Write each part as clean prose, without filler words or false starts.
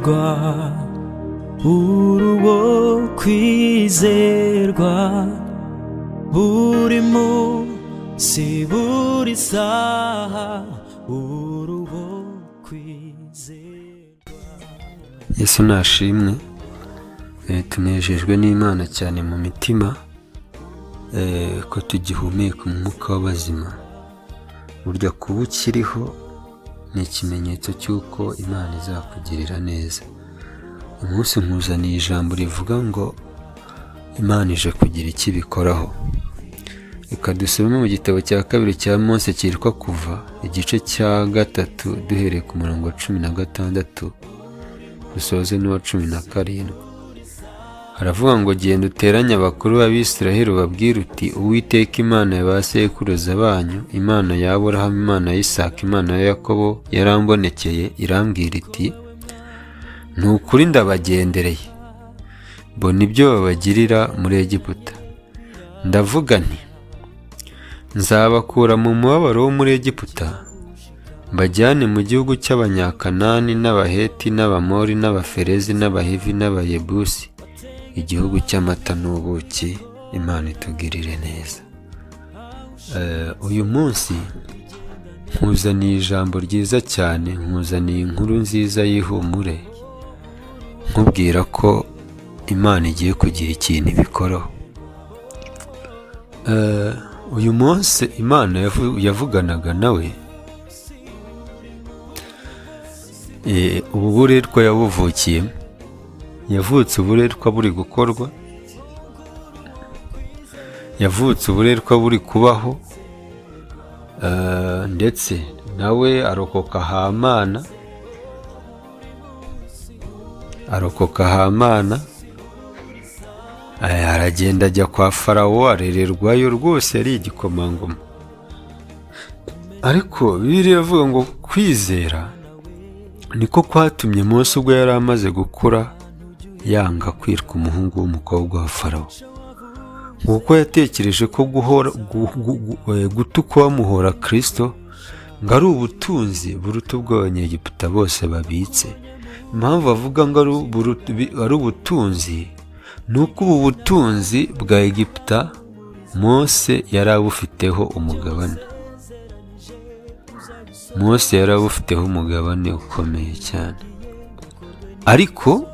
kwizerwa, uruwo kwizerwa, buri munsi buri saha, uruwo kwizerwa. Yesu nashimwe. Tunejejwe n'Imana cyane mu mitima ko tugihumeka umwuka w'abazima. Burya kuba ukiriho ni ikimenyetso cy'uko Imana izakugirira neza. Umunsi nkuzaniye ijambo rivuga ngo Imana ije kugira icyo ibikoraho. Reka dusome mu gitabo cya kabiri cya Mose cyitwa Kuva, igice cya 3 duhereye ku murongo wa 16 dusoze n'uwa 17. Haravuga ngo genda uteranye abakuru b'Abisiraheli ubabwire uti Uwiteka Imana ya ba sekuruza banyu, Imana ya Aburahamu, Imana ya Isaka, Imana ya Yakobo yarambonekeye irambwira iti ni ukuri ndabagendereye mbona ibyo babagirira muri Egiputa. Ndavuga nti nzabakura mu mubabaro wo muri Egiputa mbajyane mu gihugu cy'Abanyakanani n'Abaheti n'Abamori n'Abaferezi n'Abahivi n'Abayebusi, igihugu cy'amata n'ubuki. Imana itugirire neza. Uyu munsi nkuzaniye ijambo ryiza cyane, nkuzaniye inkuru nziza y'ihumure, nkubwira ko Imana igiye kugira ikintu ibikoraho. Uyu munsi Imana yavuganaga nawe, ubu buretwa yabuvukiyemo. Yavutse uburetwa buri gukorwa, yavutse uburetwa buri kubaho, ndetse nawe arokoka Hamana, aragenda ajya kwa Farawo arererwayo, rwose yari igikomangoma. Ariko Bibiliya iravuga ngo kwizera niko kwatumye Mose ubwo yari amaze gukura yanga kwitwa umuhungu w'umukobwa wa Farawo, kuko yatekereje ko gutuka bamuhora Kristo ngo ari ubutunzi buruta ubw'Abanyegiputa bose babitse. Impamvu avuga ngo ari ubutunzi ni uko ubu butunzi bwa Egiputa Mose yari abufiteho umugabane. Mose yari abufiteho umugabane ukomeye cyane, ariko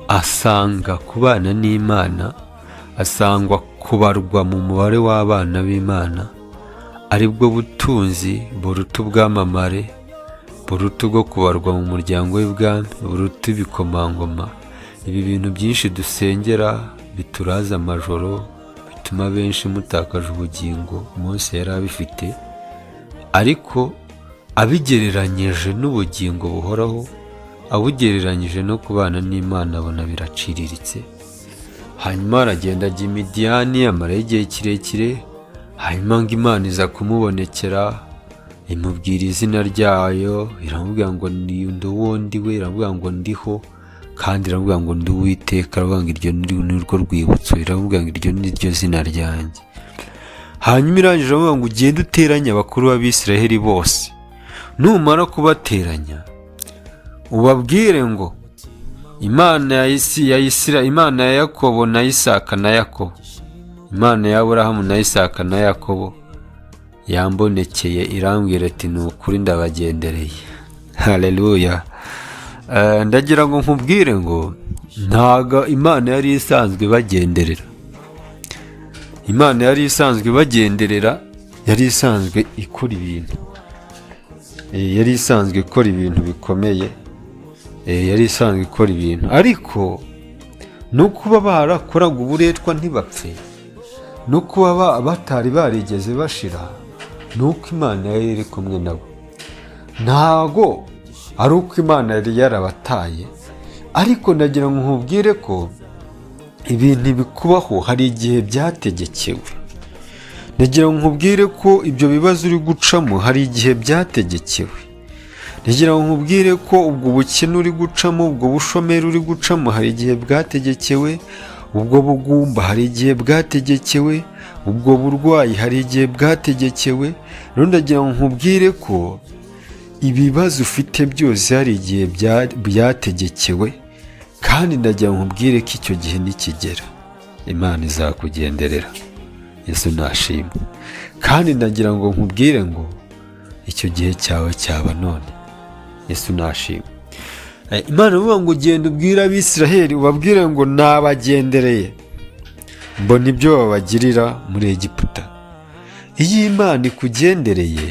asanga kubana n'Imana, asangwa kubarwa mu mubare w'abana b'Imana aribwo butunzi buruta ubwamamare, buruta ubwo kubarwa mu muryango w'ibwami, buruta ibikomangoma. Ibi bintu byinshi dusengera bituraza amajoro, bituma benshi mutakaje ubugingo, Mose yari abifite, ariko abigereranyije n'ubugingo buhoraho, abugereranyije no kubana n'Imana abona biraciriritse. Hanyuma aragenda ajya i Midiyani, amarayo igihe kirekire. Hanyuma ngo Imana iza kumubonekera, imubwira izina ryayo, iramubwira ngo ndi uwo ndi we, iramubwira ngo ndiho, kandi iramubwira ngo ndi Uwiteka, iravuga ngo iryo ni rwo rwibutso, iramubwira ngo iryo ni ryo zina ryanjye. Hanyuma irangije iravuga ngo ugende uteranye abakuru b'Abisiraheli bose, numara kubateranya ubabwire ngo Imana Imana ya Yakobo na Isaka na Yakobo, Imana ya Aburahamu na Isaka na Yakobo yambonekeye irambwira ati ni ukuri ndabagendereye. Haleluya. Ndagira ngo nkubwire ngo ntago Imana yari isanzwe bagenderera. Imana yari isanzwe bagenderera, yari isanzwe ikora ibintu, yari isanzwe ikora ibintu bikomeye, yari isanzwe ikora ibintu. Ariko no kuba barakoraga uburetwa ntibapfe, no kuba batari barigeze bashira, nuko Imana yari iri kumwe nabo. Ntago ari uko Imana yari yarabataye, ariko ndagira ngo nkubwire ko ibintu bikubaho hari igihe byategekewe. Ndagira ngo nkubwire ko ibyo bibazo uri gucamo hari igihe byategekewe. Ndagira ngo nkubwire ko ubwo bukene uri gucamo, ubwo bushomeri uri gucamo hari igihe bwategekewe, ubwo bugumba hari igihe bwategekewe, ubwo burwayi hari igihe bwategekewe. Rero ndagira ngo nkubwire ko ibibazo ufite byose hari igihe byategekewe, kandi ndagira ngo nkubwire ko icyo gihe nikigera Imana izakugenderera. Yesu nashimwe. Kandi ndagira ngo nkubwire ngo icyo gihe cyawe cyaba none. Yesu nashimwe. Imana ivuga ngo ugenda ubwire Abisiraheli, ubabwire ngo nabagendereye, mbona ibyo babagirira muri Egiputa. Iyo Imana ikugendereye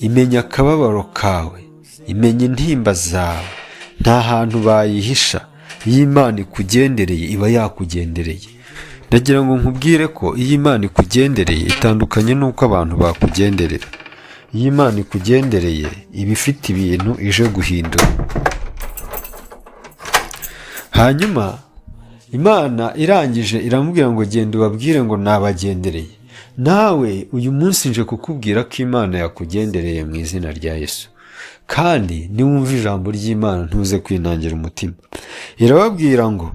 imenya akababaro kawe, imenya intimba zawe, nta hantu bayihisha. Iyo Imana ikugendereye iba yakugendereye. Ndagira ngo nkubwire ko iyo Imana ikugendereye itandukanye n'uko abantu bakugenderera. Iyo Imana ikugendereye iba ifite ibintu ije guhindura. Hanyuma Imana irangije iramubwira ngo genda ubabwire ngo nabagendereye. Nawe uyu munsi nje kukubwira ko Imana yakugendereye mu izina rya Yesu. Kandi niwumva ijambo ry'Imana ntuze kwinangira umutima. Irababwira ngo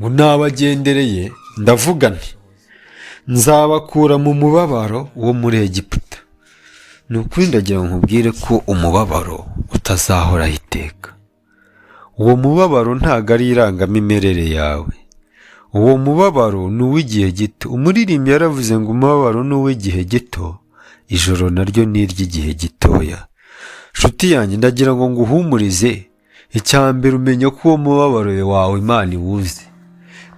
nabagendereye, ndavuga nti nzabakura mu mubabaro wo muri Egiputa. Ni ukuri ndagira ngo nkubwire ko umubabaro utazahoraho iteka. Uwo mubabaro ntabwo ari irangamimerere yawe. Uwo mubabaro ni uw'igihe gito. Umuririmbyi yaravuze ngo umubabaro ni uw'igihe gito, ijoro naryo ni iry'igihe gitoya. Nshuti yanjye, ndagira ngo nguhumurize. Icya mbere umenya ko uwo mubabaro wawe Imana iwuzi.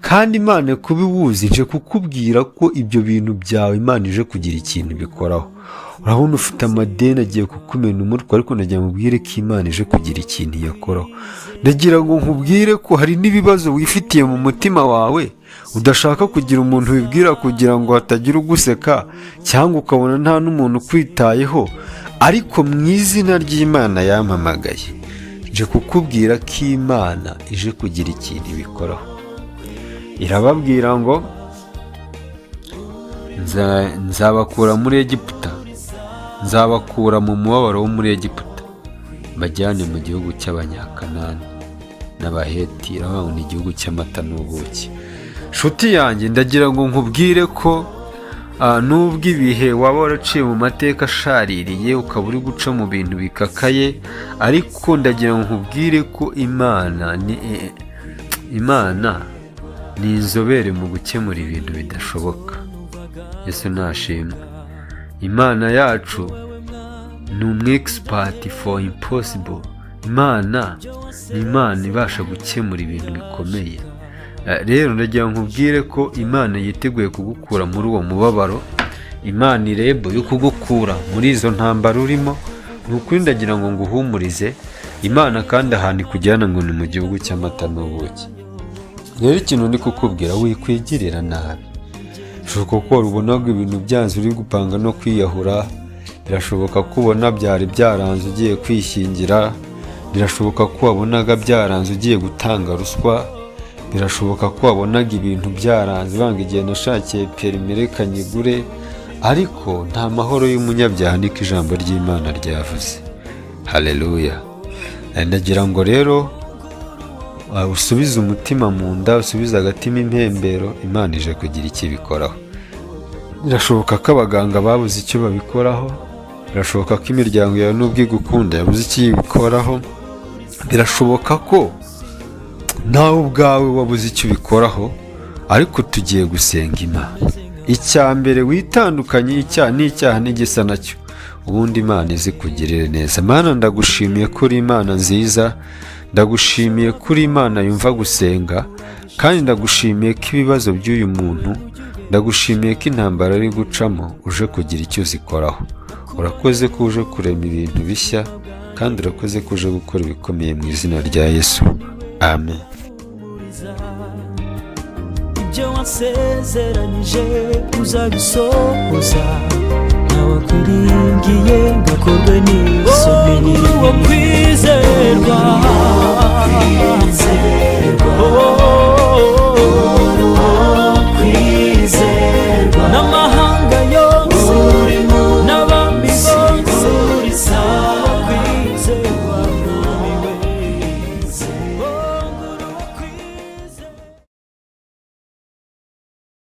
Kandi Imana kuba iwuzi nje kukubwira ko ibyo bintu byawe Imana ije kugira ikintu bikoraho. Urabona ufite amadeni agiye kukumena umutwe, ariko ndagira ngo nkubwire ko Imana ije kugira ikintu yakoraho. Ndagira ngo nkubwire ko hari n'ibibazo wifitiye mu mutima wawe udashaka kugira umuntu wibwira kugira ngo hatagira uguseka, cyangwa ukabona nta n'umuntu ukwitayeho, ariko mu izina ry'Imana yampamagaye nje kukubwira ko Imana ije kugira ikintu ibikoraho. Irababwira ngo nzabakura muri Egiputa, nzabakura mu mubabaro wo muri Egiputa, mbajyane mu gihugu cy'Abanyakanani n'Abaheti, iravuga ngo ni igihugu cy'amata n'ubuki. Nshuti yanjye, ndagira ngo nkubwire ko nubwo ibihe waba waraciye mu mateka ashaririye ukaba uri guca mu bintu bikakaye, ariko ndagira ngo nkubwire ko Imana ni inzobere mu gukemura ibintu bidashoboka. Yesu nashimwe. Imana yacu ni expert for impossible. Imana ni Imana ibasha gukemura ibintu bikomeye. Rero ndagira ngo nkubwire ko Imana yiteguye kugukura muri uwo mubabaro. Imana irebo yo kugukura muri izo ntambara urimo. Ni ukuri ndagira ngo nguhumurize. Imana kandi ahantu ikujyana ngo ni mu gihugu cy'amata n'ubuki. Rero ikintu ndi kukubwira, wikwigirira nabi. Bishoboka ko ubonaga ibintu byanze uri gupanga no kwiyahura. Birashoboka ko ubona byari byaranze ugiye kwishyingira. Birashoboka ko wabonaga byaranze ugiye gutanga ruswa. Birashoboka ko wabonaga ibintu byaranze banga igihe nashakiye perime reka nyigure. Ariko nta mahoro y'umunyabyaha niko ijambo ry'Imana ryavuze. Haleluya. Ndagira ngo rero usubize umutima mu nda, usubize agatima impembero. Imana ije kugira icyo ibikoraho. Birashoboka ko abaganga babuze icyo babikoraho. Birashoboka ko imiryango yawe n'ubwo igukunda yabuze icyo ibikoraho. Birashoboka ko nawe ubwawe wabuze icyo ubikoraho, ariko tugiye gusenga Imana. Icya mbere, witandukanye n'icyaha n'igisa nacyo, ubundi Imana izikugirire neza. Mana, ndagushimiye ko uri Imana nziza. Ndagushimiye ko uri Imana yumva gusenga, kandi ndagushimiye ko ibibazo by'uyu muntu, ndagushimiye ko intambara ari gucamo uje kugira icyo uzikoraho. Urakoze ko uje kurema ibintu bishya, kandi urakoze ko uje gukora ibikomeye mu izina rya Yesu. Amen. Ibyo wasezeranyije uzabisohoza, ntawakuringiye ngakorwe n'isoni. Uwo kwizerwa